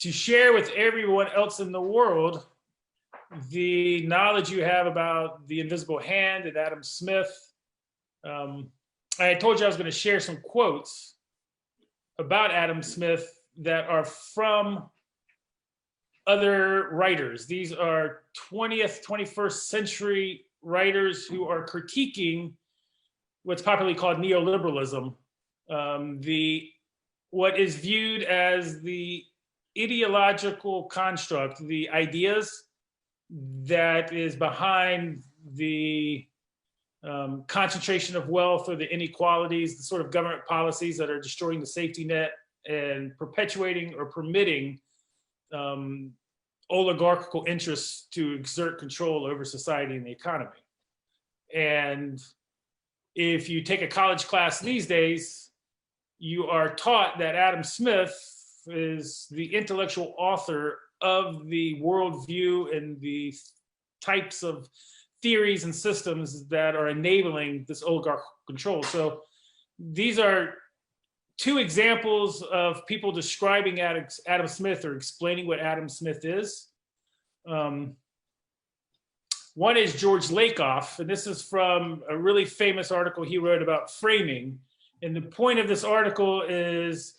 to share with everyone else in the world the knowledge you have about the invisible hand and Adam Smith. I told you I was going to share some quotes about Adam Smith that are from other writers. These are 20th, 21st century writers who are critiquing what's popularly called neoliberalism, what is viewed as the ideological construct, the ideas that is behind the concentration of wealth or the inequalities, the sort of government policies that are destroying the safety net and perpetuating or permitting oligarchical interests to exert control over society and the economy. And if you take a college class these days, you are taught that Adam Smith is the intellectual author of the worldview and the types of theories and systems that are enabling this oligarchical control. So these are two examples of people describing Adam Smith or explaining what Adam Smith is. One is George Lakoff, and this is from a really famous article he wrote about framing. And the point of this article is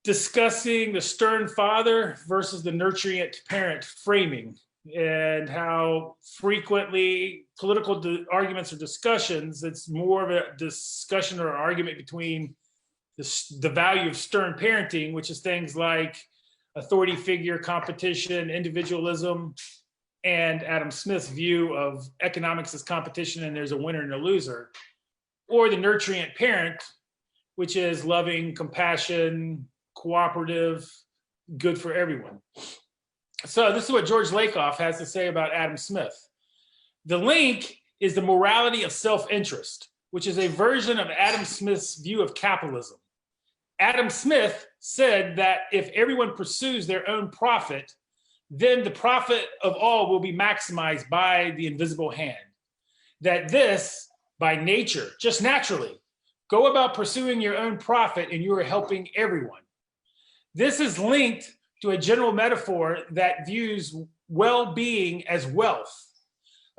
discussing the stern father versus the nurturing parent framing, and how frequently political arguments or discussions, it's more of a discussion or argument between the value of stern parenting, which is things like authority figure, competition, individualism, and Adam Smith's view of economics as competition and there's a winner and a loser, or the nurturing parent, which is loving, compassion, cooperative, good for everyone. So this is what George Lakoff has to say about Adam Smith. The link is the morality of self-interest, which is a version of Adam Smith's view of capitalism. Adam Smith said that if everyone pursues their own profit, then the profit of all will be maximized by the invisible hand. That this, by nature, just naturally, go about pursuing your own profit and you are helping everyone. This is linked to a general metaphor that views well-being as wealth.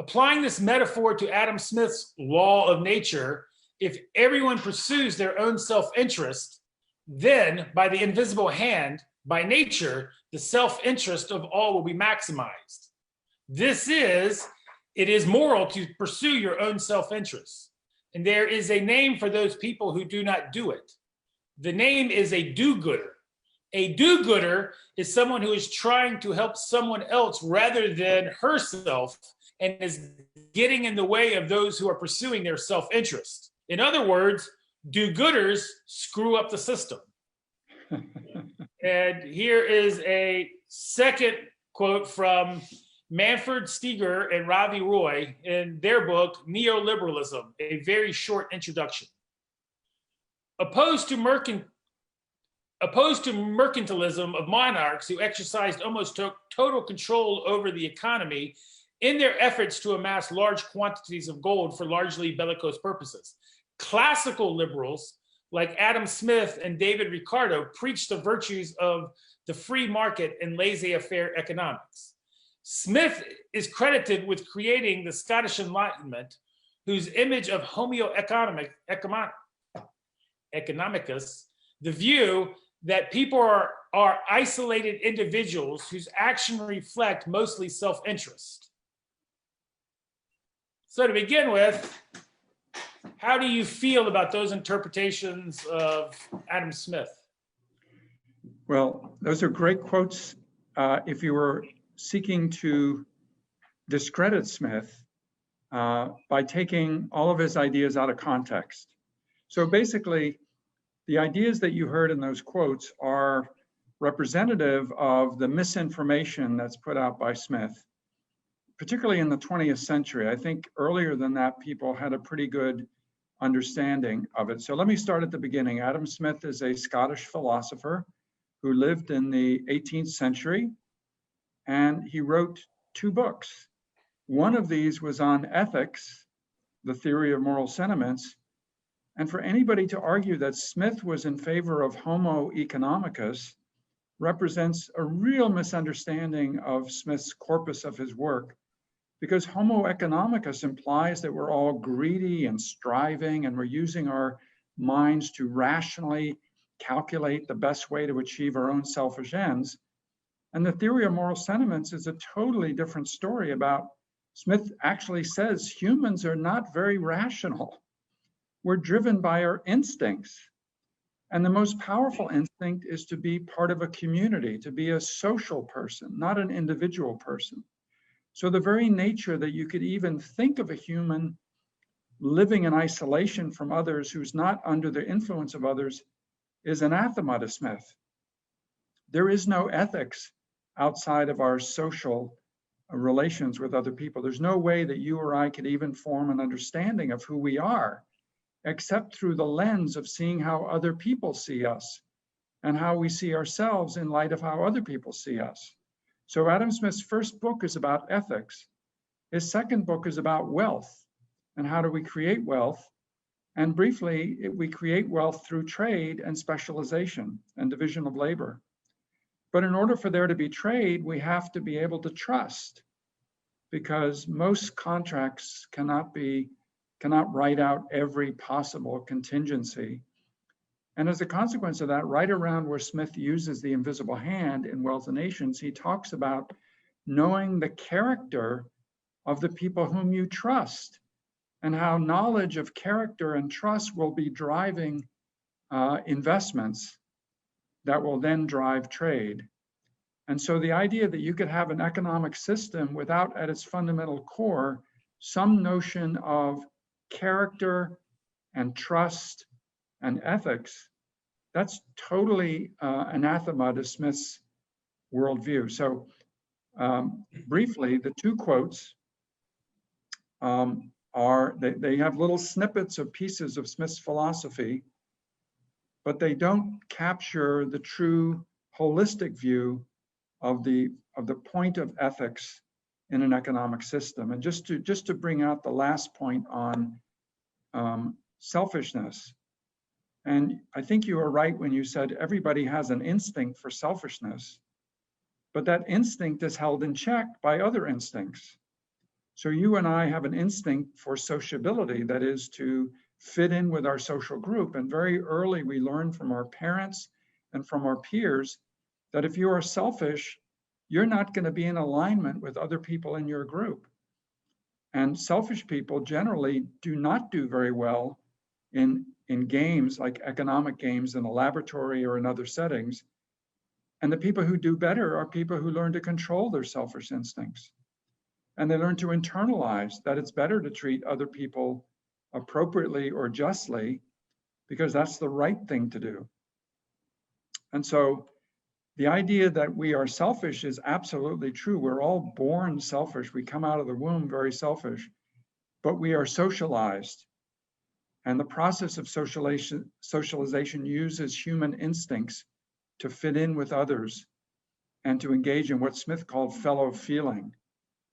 Applying this metaphor to Adam Smith's law of nature, if everyone pursues their own self-interest, then by the invisible hand, by nature, the self-interest of all will be maximized. It is moral to pursue your own self-interest. And there is a name for those people who do not do it. The name is a do-gooder. A do-gooder is someone who is trying to help someone else rather than herself and is getting in the way of those who are pursuing their self-interest. In other words, do-gooders screw up the system. And here is a second quote from Manfred Steger and Ravi Roy in their book, Neoliberalism, a very short introduction. Opposed to mercantilism of monarchs who exercised almost total control over the economy in their efforts to amass large quantities of gold for largely bellicose purposes. Classical liberals like Adam Smith and David Ricardo preached the virtues of the free market and laissez-faire economics. Smith is credited with creating the Scottish Enlightenment, whose image of homo economicus, the view that people are isolated individuals whose actions reflect mostly self-interest. So to begin with, how do you feel about those interpretations of Adam Smith? Well, those are great quotes. If you were seeking to discredit Smith by taking all of his ideas out of context. So basically, the ideas that you heard in those quotes are representative of the misinformation that's put out by Smith, particularly in the 20th century. I think earlier than that, people had a pretty good understanding of it. So let me start at the beginning. Adam Smith is a Scottish philosopher who lived in the 18th century, and he wrote 2 books. One of these was on ethics, the theory of moral sentiments. And for anybody to argue that Smith was in favor of homo economicus represents a real misunderstanding of Smith's corpus of his work, because Homo economicus implies that we're all greedy and striving, and we're using our minds to rationally calculate the best way to achieve our own selfish ends. And the theory of moral sentiments is a totally different story about, Smith actually says humans are not very rational. We're driven by our instincts. And the most powerful instinct is to be part of a community, to be a social person, not an individual person. So the very nature that you could even think of a human living in isolation from others who's not under the influence of others is anathema to Smith. There is no ethics outside of our social relations with other people. There's no way that you or I could even form an understanding of who we are, except through the lens of seeing how other people see us and how we see ourselves in light of how other people see us. So Adam Smith's first book is about ethics. His second book is about wealth and how do we create wealth. And briefly, we create wealth through trade and specialization and division of labor. But in order for there to be trade, we have to be able to trust, because most contracts cannot write out every possible contingency. And as a consequence of that, right around where Smith uses the invisible hand in Wealth of Nations, he talks about knowing the character of the people whom you trust, and how knowledge of character and trust will be driving investments that will then drive trade. And so the idea that you could have an economic system without at its fundamental core some notion of character and trust and ethics, that's totally anathema to Smith's worldview. So briefly, the two quotes they have little snippets of pieces of Smith's philosophy, but they don't capture the true holistic view of the point of ethics in an economic system. And just to bring out the last point on selfishness. And I think you were right when you said everybody has an instinct for selfishness, but that instinct is held in check by other instincts. So you and I have an instinct for sociability, that is to fit in with our social group. And very early we learn from our parents and from our peers that if you are selfish, you're not going to be in alignment with other people in your group. And selfish people generally do not do very well in games like economic games in a laboratory or in other settings. And the people who do better are people who learn to control their selfish instincts. And they learn to internalize that it's better to treat other people appropriately or justly, because that's the right thing to do. And so the idea that we are selfish is absolutely true. We're all born selfish. We come out of the womb very selfish, but we are socialized. And the process of socialization uses human instincts to fit in with others and to engage in what Smith called fellow feeling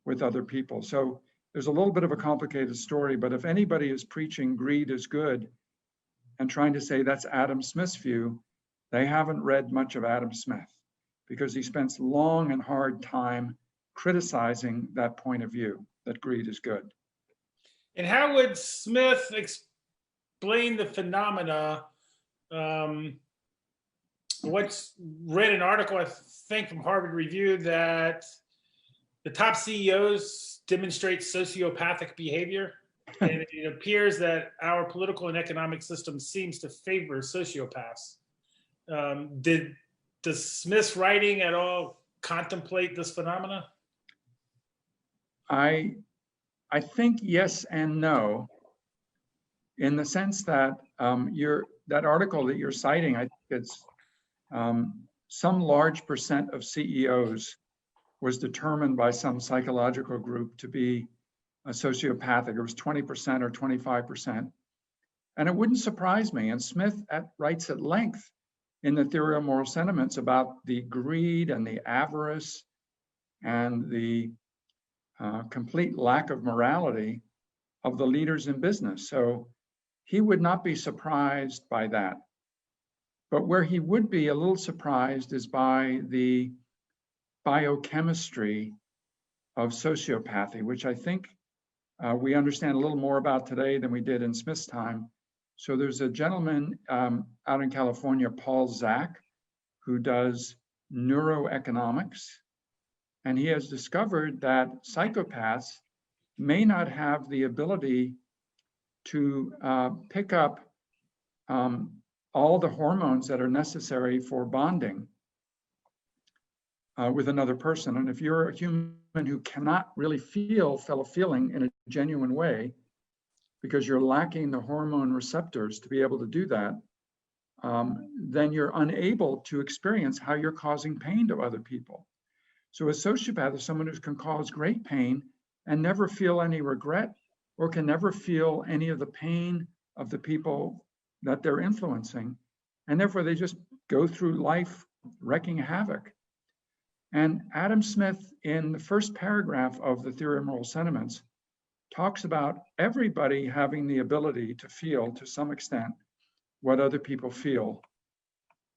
with other people. So there's a little bit of a complicated story, but if anybody is preaching greed is good and trying to say that's Adam Smith's view, they haven't read much of Adam Smith, because he spends long and hard time criticizing that point of view, that greed is good. And how would Smith explain the phenomena? What's read an article, I think, from Harvard Review that the top CEOs demonstrate sociopathic behavior. And it appears that our political and economic system seems to favor sociopaths. Does Smith's writing at all contemplate this phenomena? I think yes and no, in the sense that that article that you're citing, I think it's some large percent of CEOs was determined by some psychological group to be a sociopathic. It was 20% or 25%. And it wouldn't surprise me. And Smith writes at length in the Theory of Moral Sentiments about the greed and the avarice and the complete lack of morality of the leaders in business. So he would not be surprised by that. But where he would be a little surprised is by the biochemistry of sociopathy, which I think we understand a little more about today than we did in Smith's time. So there's a gentleman out in California, Paul Zak, who does neuroeconomics. And he has discovered that psychopaths may not have the ability to pick up all the hormones that are necessary for bonding with another person. And if you're a human who cannot really feel fellow feeling in a genuine way, because you're lacking the hormone receptors to be able to do that, then you're unable to experience how you're causing pain to other people. So a sociopath is someone who can cause great pain and never feel any regret, or can never feel any of the pain of the people that they're influencing. And therefore they just go through life wreaking havoc. And Adam Smith, in the first paragraph of The Theory of Moral Sentiments, talks about everybody having the ability to feel, to some extent, what other people feel.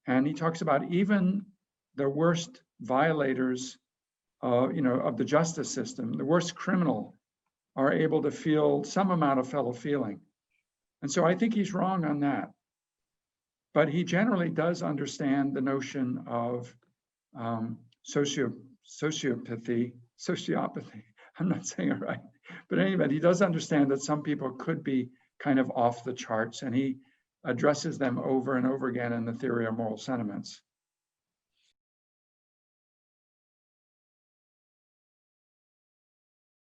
And he talks about even the worst violators of the justice system, the worst criminal, are able to feel some amount of fellow feeling. And so I think he's wrong on that. But he generally does understand the notion of sociopathy. I'm not saying it right. But anyway, he does understand that some people could be kind of off the charts, and he addresses them over and over again in The Theory of Moral Sentiments.